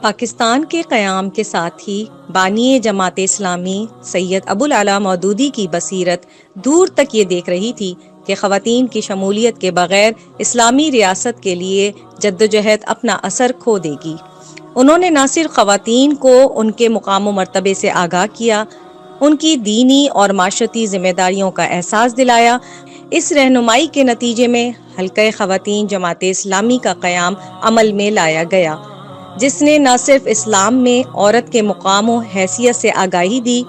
پاکستان کے قیام کے ساتھ ہی بانی جماعت اسلامی سید ابوالعلا مودودی کی بصیرت دور تک یہ دیکھ رہی تھی کہ خواتین کی شمولیت کے بغیر اسلامی ریاست کے لیے جدوجہد اپنا اثر کھو دے گی۔ انہوں نے نہ صرف خواتین کو ان کے مقام و مرتبے سے آگاہ کیا، ان کی دینی اور معاشرتی ذمہ داریوں کا احساس دلایا۔ اس رہنمائی کے نتیجے میں حلقہ خواتین جماعت اسلامی کا قیام عمل میں لایا گیا، جس نے نہ صرف اسلام میں عورت کے مقام و حیثیت سے آگاہی دی،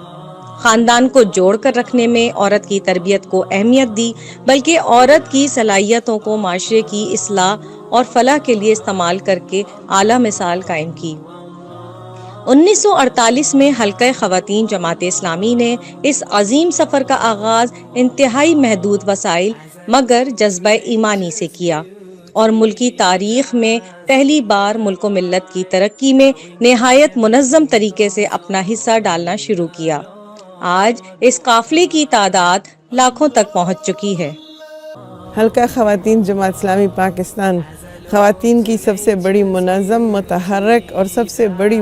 خاندان کو جوڑ کر رکھنے میں عورت کی تربیت کو اہمیت دی، بلکہ عورت کی صلاحیتوں کو معاشرے کی اصلاح اور فلاح کے لیے استعمال کر کے اعلیٰ مثال قائم کی۔ 1948 میں حلقہ خواتین جماعت اسلامی نے اس عظیم سفر کا آغاز انتہائی محدود وسائل مگر جذبہ ایمانی سے کیا، اور ملکی تاریخ میں پہلی بار ملک و ملت کی ترقی میں نہایت منظم طریقے سے اپنا حصہ ڈالنا شروع کیا۔ آج اس قافلے کی تعداد لاکھوں تک پہنچ چکی ہے۔ حلقہ خواتین جماعت اسلامی پاکستان خواتین کی سب سے بڑی منظم، متحرک اور سب سے بڑی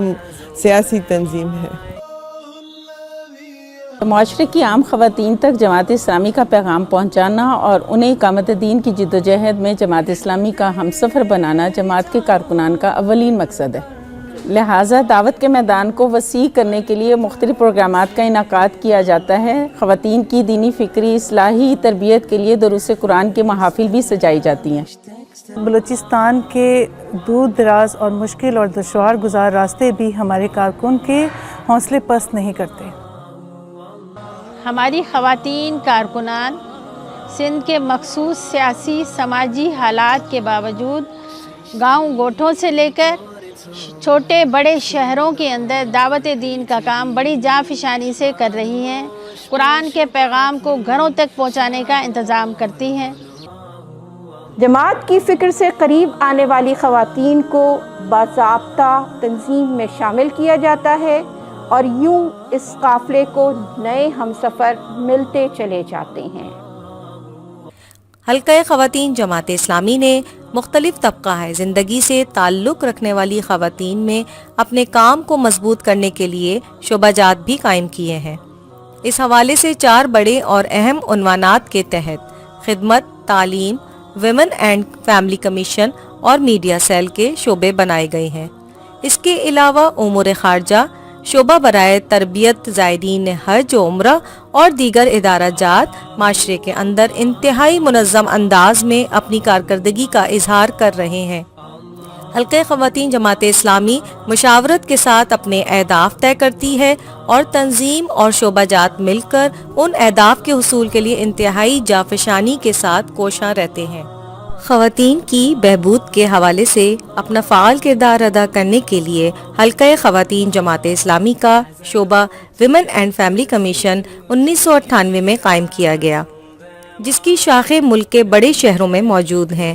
سیاسی تنظیم ہے۔ معاشرے کی عام خواتین تک جماعت اسلامی کا پیغام پہنچانا اور انہیں اقامت دین کی جدوجہد میں جماعت اسلامی کا ہمسفر بنانا جماعت کے کارکنان کا اولین مقصد ہے۔ لہٰذا دعوت کے میدان کو وسیع کرنے کے لیے مختلف پروگرامات کا انعقاد کیا جاتا ہے۔ خواتین کی دینی فکری اصلاحی تربیت کے لیے دروس قرآن کے محافل بھی سجائی جاتی ہیں۔ بلوچستان کے دور دراز اور مشکل اور دشوار گزار راستے بھی ہمارے کارکن کے حوصلے پست نہیں کرتے۔ ہماری خواتین کارکنان سندھ کے مخصوص سیاسی سماجی حالات کے باوجود گاؤں گوٹھوں سے لے کر چھوٹے بڑے شہروں کے اندر دعوت دین کا کام بڑی جانفشانی سے کر رہی ہیں، قرآن کے پیغام کو گھروں تک پہنچانے کا انتظام کرتی ہیں۔ جماعت کی فکر سے قریب آنے والی خواتین کو باضابطہ تنظیم میں شامل کیا جاتا ہے، اور یوں اس قافلے کو نئے ہمسفر ملتے چلے جاتے ہیں۔ حلقہ خواتین جماعت اسلامی نے مختلف طبقہ زندگی سے تعلق رکھنے والی خواتین میں اپنے کام کو مضبوط کرنے کے لیے شعبہ جات بھی قائم کیے ہیں۔ اس حوالے سے 4 بڑے اور اہم عنوانات کے تحت خدمت، تعلیم، ویمن اینڈ فیملی کمیشن اور میڈیا سیل کے شعبے بنائے گئے ہیں۔ اس کے علاوہ امور خارجہ، شعبہ برائے تربیت زائرین حج و عمرہ اور دیگر ادارہ جات معاشرے کے اندر انتہائی منظم انداز میں اپنی کارکردگی کا اظہار کر رہے ہیں۔ حلقہ خواتین جماعت اسلامی مشاورت کے ساتھ اپنے اہداف طے کرتی ہے، اور تنظیم اور شعبہ جات مل کر ان اہداف کے حصول کے لیے انتہائی جانفشانی کے ساتھ کوشاں رہتے ہیں۔ خواتین کی بہبود کے حوالے سے اپنا فعال کردار ادا کرنے کے لیے حلقہ خواتین جماعت اسلامی کا شعبہ ویمن اینڈ فیملی کمیشن 1998 میں قائم کیا گیا، جس کی شاخیں ملک کے بڑے شہروں میں موجود ہیں۔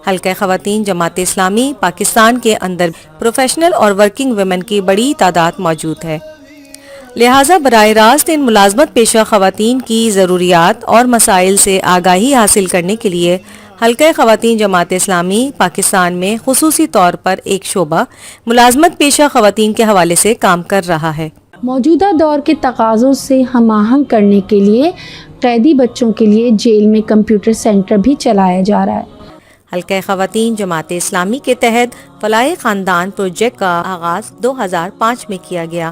حلقہ خواتین جماعت اسلامی پاکستان کے اندر پروفیشنل اور ورکنگ ویمن کی بڑی تعداد موجود ہے، لہٰذا براہ راست ان ملازمت پیشہ خواتین کی ضروریات اور مسائل سے آگاہی حاصل کرنے کے لیے حلقہ خواتین جماعت اسلامی پاکستان میں خصوصی طور پر ایک شعبہ ملازمت پیشہ خواتین کے حوالے سے کام کر رہا ہے۔ موجودہ دور کے تقاضوں سے ہم آہنگ کرنے کے لیے قیدی بچوں کے لیے جیل میں کمپیوٹر سینٹر بھی چلایا جا رہا ہے۔ حلقہ خواتین جماعت اسلامی کے تحت فلاح خاندان پروجیکٹ کا آغاز 2005 میں کیا گیا۔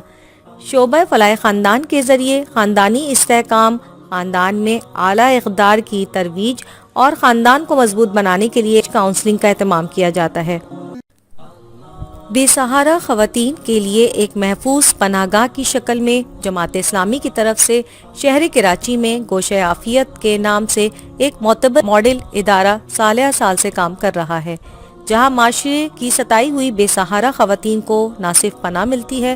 شعبہ فلاح خاندان کے ذریعے خاندانی استحکام، خاندان میں اعلیٰ اقدار کی ترویج اور خاندان کو مضبوط بنانے کے لیے کاؤنسلنگ کا اہتمام کیا جاتا ہے۔ بے سہارا خواتین کے لیے ایک محفوظ پناہ گاہ کی شکل میں جماعت اسلامی کی طرف سے شہر کراچی میں گوشہ عافیت کے نام سے ایک معتبر ماڈل ادارہ سالہ سال سے کام کر رہا ہے، جہاں معاشرے کی ستائی ہوئی بے سہارا خواتین کو نہ صرف پناہ ملتی ہے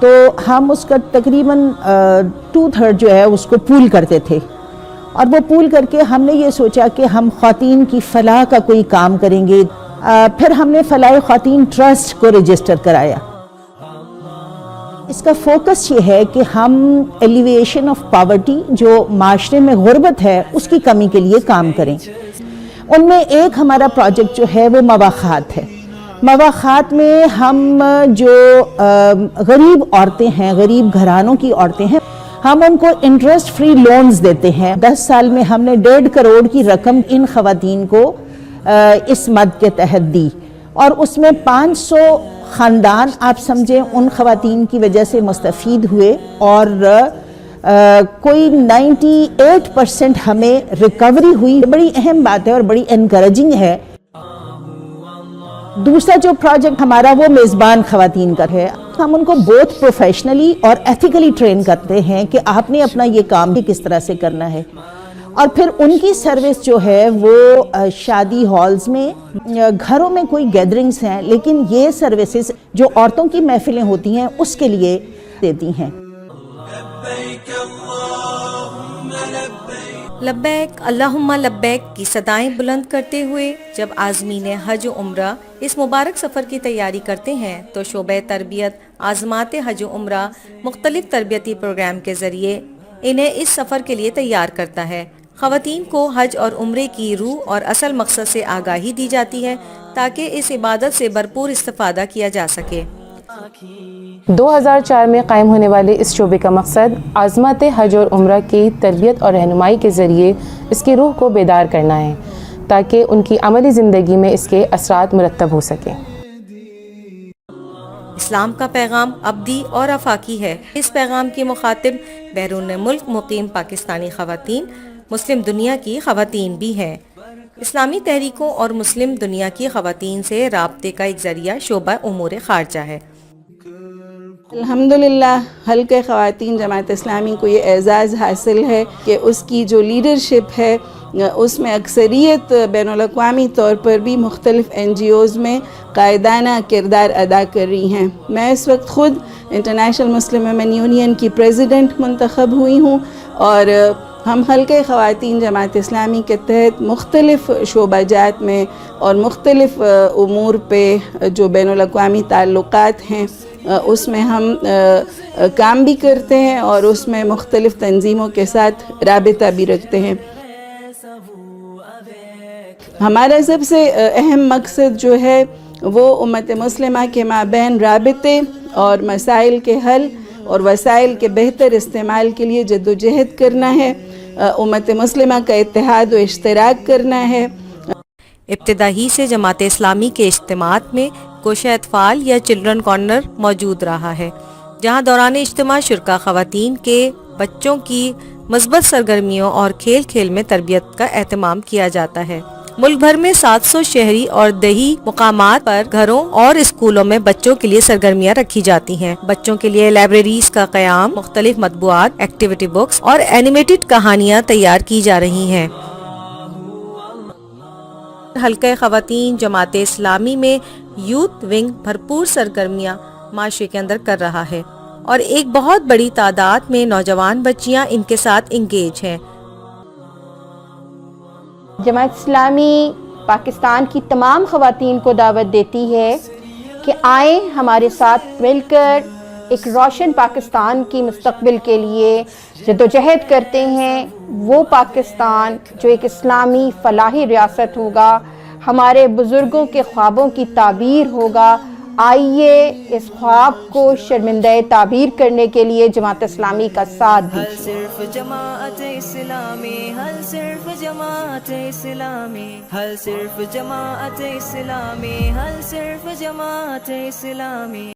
تو ہم اس کا تقریباً 2/3 جو ہے اس کو پول کرتے تھے، اور وہ پول کر کے ہم نے یہ سوچا کہ ہم خواتین کی فلاح کا کوئی کام کریں گے۔ پھر ہم نے فلاح خواتین ٹرسٹ کو رجسٹر کرایا۔ اس کا فوکس یہ ہے کہ ہم ایلیویشن آف پاورٹی، جو معاشرے میں غربت ہے، اس کی کمی کے لیے کام کریں۔ ان میں ایک ہمارا پروجیکٹ جو ہے وہ مواخات ہے۔ مواخات میں ہم جو غریب عورتیں ہیں، غریب گھرانوں کی عورتیں ہیں، ہم ان کو انٹرسٹ فری لونز دیتے ہیں۔ 10 سال میں ہم نے 1.5 کروڑ کی رقم ان خواتین کو اس مد کے تحت دی، اور اس میں 500 خاندان آپ سمجھیں ان خواتین کی وجہ سے مستفید ہوئے، اور کوئی 98% ہمیں ریکوری ہوئی۔ بڑی اہم بات ہے اور بڑی انکریجنگ ہے۔ دوسرا جو پروجیکٹ ہمارا وہ میزبان خواتین کا ہے۔ ہم ان کو بہت پروفیشنلی اور ایتھیکلی ٹرین کرتے ہیں کہ آپ نے اپنا یہ کام بھی کس طرح سے کرنا ہے، اور پھر ان کی سروس جو ہے وہ شادی ہالز میں، گھروں میں کوئی گیدرنگز ہیں، لیکن یہ سروسز جو عورتوں کی محفلیں ہوتی ہیں اس کے لیے دیتی ہیں۔ لبیک اللہم لبیک کی صدائیں بلند کرتے ہوئے جب عازمین حج و عمرہ اس مبارک سفر کی تیاری کرتے ہیں تو شعبہ تربیت عازمات حج و عمرہ مختلف تربیتی پروگرام کے ذریعے انہیں اس سفر کے لیے تیار کرتا ہے۔ خواتین کو حج اور عمرے کی روح اور اصل مقصد سے آگاہی دی جاتی ہے تاکہ اس عبادت سے بھرپور استفادہ کیا جا سکے۔ 2004 میں قائم ہونے والے اس شعبے کا مقصد عازمات حج اور عمرہ کی تربیت اور رہنمائی کے ذریعے اس کی روح کو بیدار کرنا ہے تاکہ ان کی عملی زندگی میں اس کے اثرات مرتب ہو سکیں۔ اسلام کا پیغام ابدی اور آفاقی ہے۔ اس پیغام کی مخاطب بیرون ملک مقیم پاکستانی خواتین، مسلم دنیا کی خواتین بھی ہیں۔ اسلامی تحریکوں اور مسلم دنیا کی خواتین سے رابطے کا ایک ذریعہ شعبہ امور خارجہ ہے۔ الحمدللہ حلقہ خواتین جماعت اسلامی کو یہ اعزاز حاصل ہے کہ اس کی جو لیڈرشپ ہے اس میں اکثریت بین الاقوامی طور پر بھی مختلف NGOs میں قائدانہ کردار ادا کر رہی ہیں۔ میں اس وقت خود انٹرنیشنل مسلم ویمن یونین کی پریزیڈنٹ منتخب ہوئی ہوں، اور ہم حلقہ خواتین جماعت اسلامی کے تحت مختلف شعبہ جات میں اور مختلف امور پہ جو بین الاقوامی تعلقات ہیں اس میں ہم کام بھی کرتے ہیں، اور اس میں مختلف تنظیموں کے ساتھ رابطہ بھی رکھتے ہیں۔ ہمارا سب سے اہم مقصد جو ہے وہ امت مسلمہ کے مابین رابطے اور مسائل کے حل اور وسائل کے بہتر استعمال کے لیے جد و جہد کرنا ہے، امت مسلمہ کا اتحاد و اشتراک کرنا ہے۔ ابتدا ہی سے جماعت اسلامی کے اجتماعات میں گوشہ اطفال یا چلڈرن کارنر موجود رہا ہے، جہاں دوران اجتماع شرکا خواتین کے بچوں کی مثبت سرگرمیوں اور کھیل کھیل میں تربیت کا اہتمام کیا جاتا ہے۔ ملک بھر میں 700 شہری اور دیہی مقامات پر گھروں اور اسکولوں میں بچوں کے لیے سرگرمیاں رکھی جاتی ہیں۔ بچوں کے لیے لائبریریز کا قیام، مختلف مطبوعات، ایکٹیویٹی بکس اور اینیمیٹڈ کہانیاں تیار کی جا رہی ہیں۔ حلقہ خواتین جماعت اسلامی میں یوتھ ونگ بھرپور سرگرمیاں معاشرے کے اندر کر رہا ہے، اور ایک بہت بڑی تعداد میں نوجوان بچیاں ان کے ساتھ انگیج ہیں۔ جماعت اسلامی پاکستان کی تمام خواتین کو دعوت دیتی ہے کہ آئیں ہمارے ساتھ مل کر ایک روشن پاکستان کی مستقبل کے لیے جدوجہد کرتے ہیں، وہ پاکستان جو ایک اسلامی فلاحی ریاست ہوگا، ہمارے بزرگوں کے خوابوں کی تعبیر ہوگا۔ آئیے اس خواب کو شرمندہ تعبیر کرنے کے لیے جماعت اسلامی کا ساتھ دیجیے۔ ہر صرف جماعت اسلامی، ہر صرف جماعت اسلامی، ہر صرف جماعت اسلامی، ہر صرف جماعت اسلامی۔